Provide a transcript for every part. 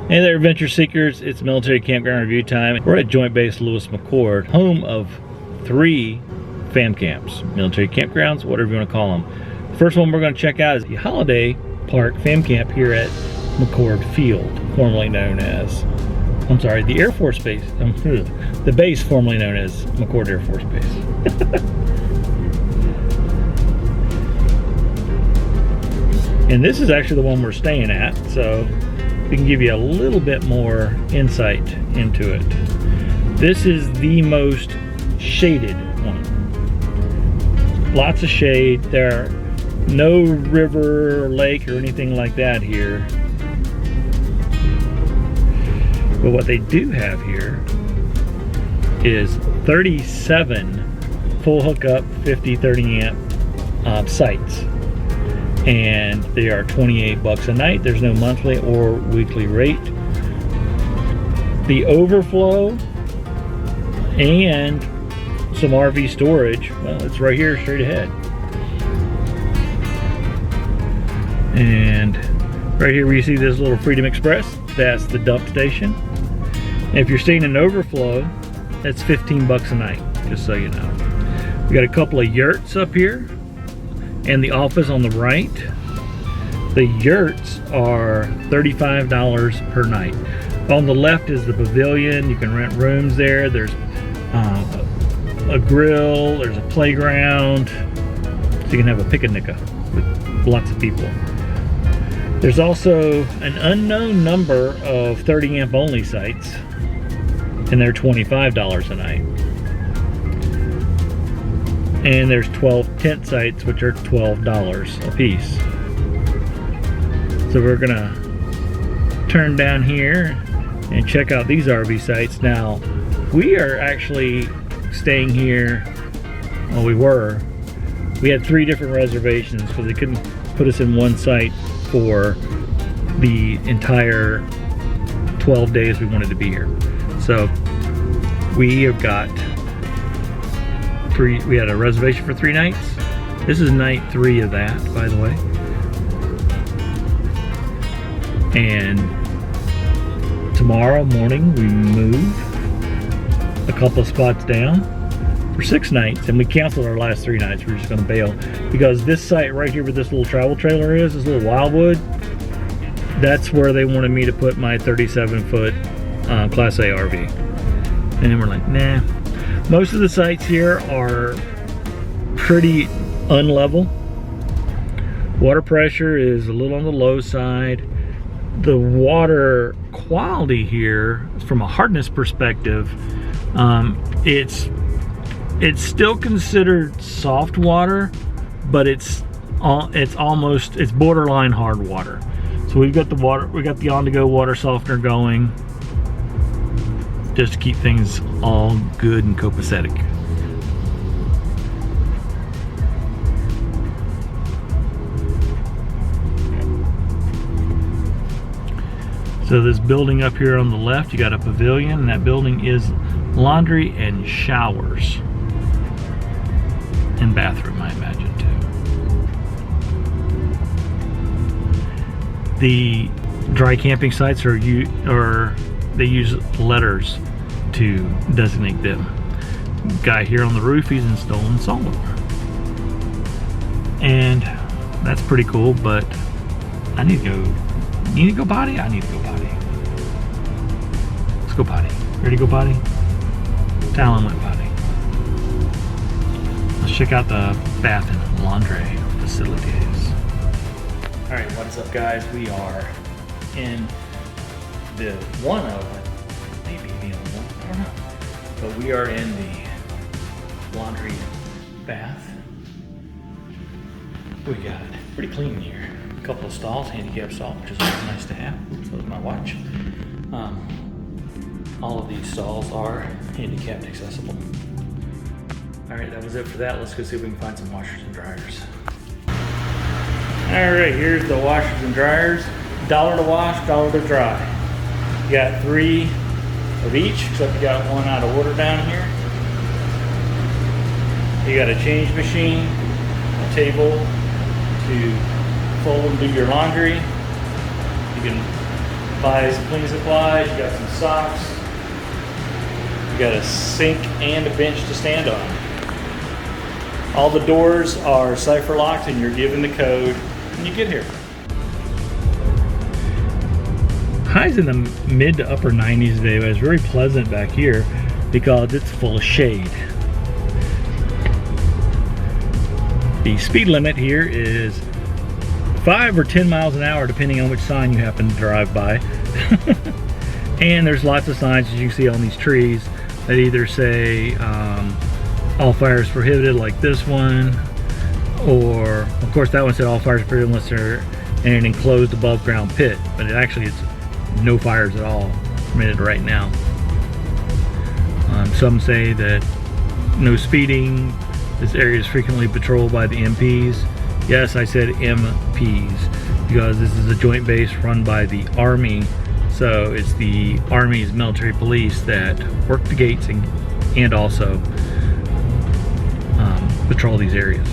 Hey there, adventure seekers. It's military campground review time. We're at Joint Base Lewis-McChord, home of 3 fam camps, military campgrounds, whatever you want to call them. The first one we're going to check out is the Holiday Park Fam Camp here at McChord Field, formerly known as, I'm sorry, the Air Force Base, the base formerly known as McChord Air Force Base. And this is actually the one we're staying at, so we can give you a little bit more insight into it. This is the most shaded one. Lots of shade. There are no river or lake or anything like that here. But what they do have here is 37 full hookup 50-30 amp sites. And they are $28 a night. There's no monthly or weekly rate. The overflow and some RV storage, well, it's right here straight ahead. And right here where you see this little Freedom Express, that's the dump station. And if you're staying in overflow, that's $15 a night, just so you know. We got a couple of yurts up here and the office on the right. The yurts are $35 per night. On the left is the pavilion. You can rent rooms there. There's a grill, there's a playground, so you can have a picnic with lots of people. There's also an unknown number of 30 amp only sites, and they're $25 a night. And there's 12 tent sites, which are $12 a piece. So we're gonna turn down here and check out these RV sites. Now, we are actually staying here, well, we had 3 different reservations because they couldn't put us in one site for the entire 12 days we wanted to be here. So we have got we had a reservation for 3 nights. This is night 3 of that, by the way. And tomorrow morning we move a couple of spots down for 6 nights, and we canceled our last 3 nights. We're just gonna bail because this site right here where this little travel trailer is, this little Wildwood, that's where they wanted me to put my 37-foot Class A RV. And then we're like, nah. Most of the sites here are pretty unlevel. Water pressure is a little on the low side. The water quality here, from a hardness perspective, it's still considered soft water, but it's borderline hard water. So we've got the on-to-go water softener going, just to keep things all good and copacetic. So this building up here on the left, you got a pavilion, and that building is laundry and showers. And bathroom, I imagine, too. The dry camping sites they use letters to designate them. Guy here on the roof, he's installing solar. And that's pretty cool, but I need to go. You need to go potty? I need to go potty. Let's go potty. Ready to go potty? Talon went potty. Let's check out the bath and laundry facilities. Alright, what's up, guys? We are in the one of, maybe the only one, I don't know. But we are in the laundry bath. We got it pretty clean here. A couple of stalls, handicap stall, which is always nice to have. Oops, that was my watch. All of these stalls are handicapped accessible. All right, that was it for that. Let's go see if we can find some washers and dryers. All right, here's the washers and dryers. $1 to wash, $1 to dry. You got 3 of each, except you got one out of order down here. You got a change machine, a table to fold and do your laundry. You can buy some cleaning supplies. You got some socks. You got a sink and a bench to stand on. All the doors are cipher locked, and you're given the code when you get here. Highs in the mid to upper 90s today, but it's very pleasant back here because it's full of shade. The speed limit here is 5 or 10 miles an hour, depending on which sign you happen to drive by. And there's lots of signs, as you see on these trees, that either say all fires prohibited, like this one, or of course that one said all fires prohibited unless they're in an enclosed above ground pit, but it actually is no fires at all permitted right now. Some say that no speeding, this area is frequently patrolled by the MPs. Yes, I said MPs because this is a joint base run by the Army, so it's the Army's military police that work the gates and also patrol these areas.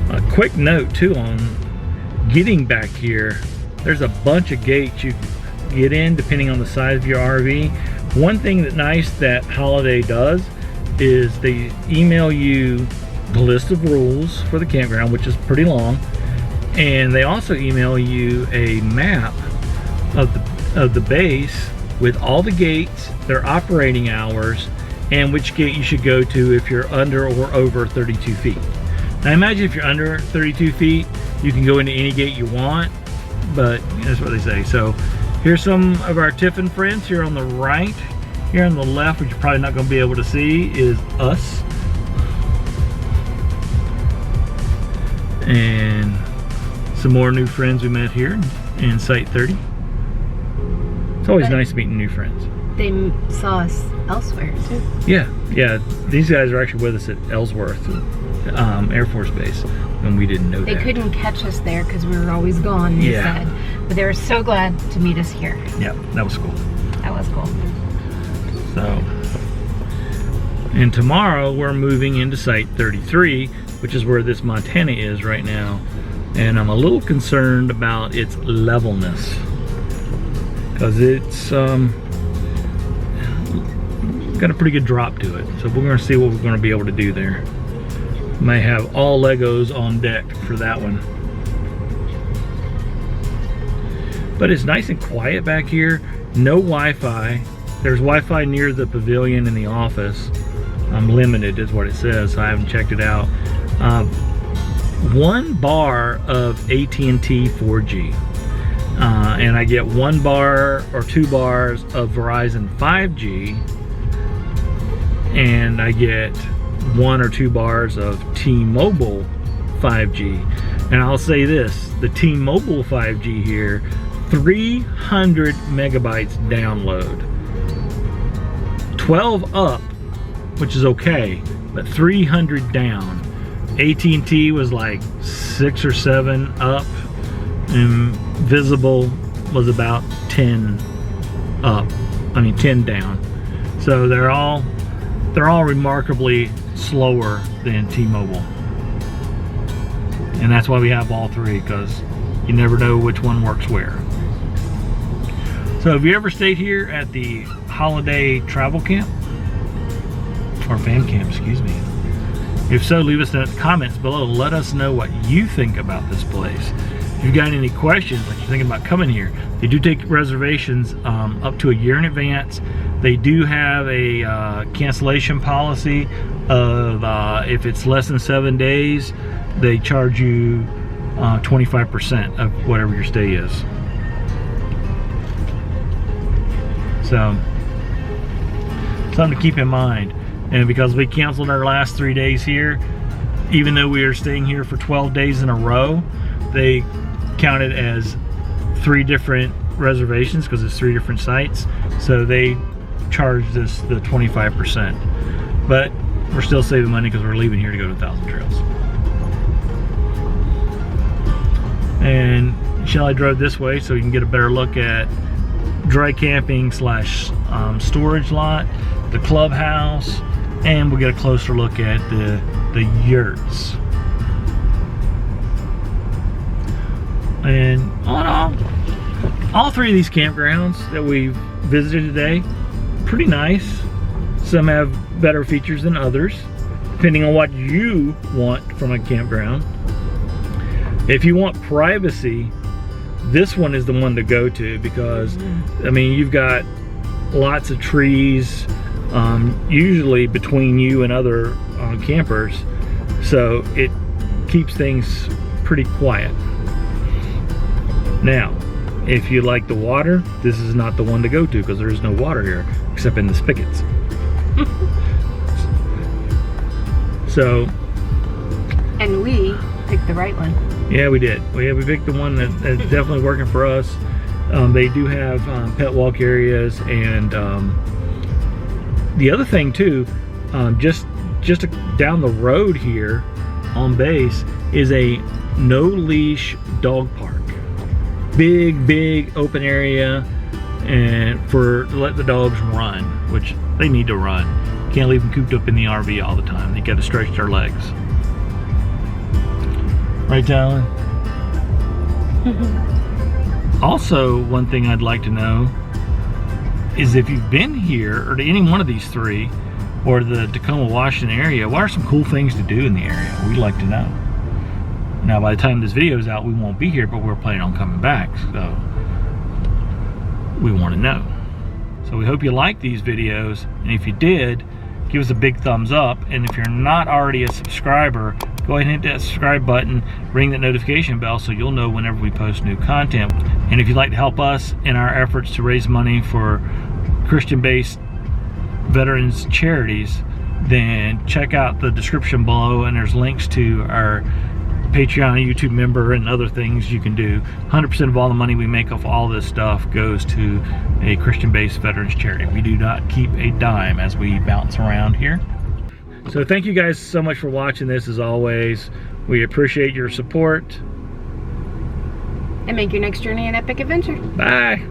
A quick note too on getting back here, there's a bunch of gates you can get in depending on the size of your RV. One thing that's nice that Holiday does is they email you the list of rules for the campground, which is pretty long, and they also email you a map of the base with all the gates, their operating hours, and which gate you should go to if you're under or over 32 feet. Now imagine if you're under 32 feet, you can go into any gate you want, but that's what they say. So here's some of our Tiffin friends here on the right. Here on the left, which you're probably not going to be able to see, is us. And some more new friends we met here in Site 30. It's always nice meeting new friends. They saw us elsewhere too. Yeah. These guys are actually with us at Ellsworth Air Force Base, and we didn't know they that. couldn't catch us there because we were always gone, they said. But they were so glad to meet us here. Yeah, that was cool. That was cool. So, and tomorrow we're moving into Site 33, which is where this Montana is right now. And I'm a little concerned about its levelness, because it's got a pretty good drop to it. So we're going to see what we're going to be able to do there. May have all Legos on deck for that one. But it's nice and quiet back here. No Wi-Fi. There's Wi-Fi near the pavilion in the office. Limited is what it says, so I haven't checked it out. 1 bar of AT&T 4G. And I get 1 bar or 2 bars of Verizon 5G. And I get 1 or 2 bars of T-Mobile 5G. And I'll say this, the T-Mobile 5G here, 300 megabytes download. 12 up, which is okay, but 300 down. AT&T was like 6 or 7 up, and Visible was about 10 up. 10 down. So they're all remarkably slower than T-Mobile, and that's why we have all 3, because you never know which one works where. So have you ever stayed here at the Holiday Travel Camp? Or Fam Camp, excuse me. If so, leave us in the comments below. Let us know what you think about this place. If you've got any questions, like you're thinking about coming here, they do take reservations up to a year in advance. They do have a cancellation policy of if it's less than 7 days, they charge you 25% of whatever your stay is. So, something to keep in mind. And because we canceled our last 3 days here, even though we are staying here for 12 days in a row, they count it as 3 different reservations because it's 3 different sites. So they charged us the 25%. But we're still saving money because we're leaving here to go to 1,000 Trails. And Shelly drove this way so you can get a better look at dry camping / storage lot, the clubhouse, and we'll get a closer look at the yurts. And all in all, All three of these campgrounds that we've visited today, pretty nice. Some have better features than others, depending on what you want from a campground. If you want privacy, this one is the one to go to because, I mean, you've got lots of trees, usually between you and other campers, so it keeps things pretty quiet. Now, if you like the water, this is not the one to go to because there is no water here except in the spigots. So, and we picked the right one. Yeah, we did. We picked the one that's definitely working for us. They do have pet walk areas, and the other thing too, just down the road here on base is a no leash dog park. Big open area, and to let the dogs run, which they need to run. Can't leave them cooped up in the RV all the time. They got to stretch their legs. Right, Talon? Also, one thing I'd like to know is if you've been here or to any one of these three or the Tacoma, Washington area, what are some cool things to do in the area? We'd like to know. Now, by the time this video is out, we won't be here, but we're planning on coming back, so we want to know. So we hope you like these videos, and if you did, give us a big thumbs up. And if you're not already a subscriber, go ahead and hit that subscribe button, ring that notification bell so you'll know whenever we post new content. And if you'd like to help us in our efforts to raise money for Christian-based veterans charities, then check out the description below, and there's links to our Patreon, YouTube member, and other things you can do. 100% of all the money we make off all this stuff goes to a Christian-based veterans charity. We do not keep a dime as we bounce around here. So thank you guys so much for watching this as always. We appreciate your support. And make your next journey an epic adventure. Bye.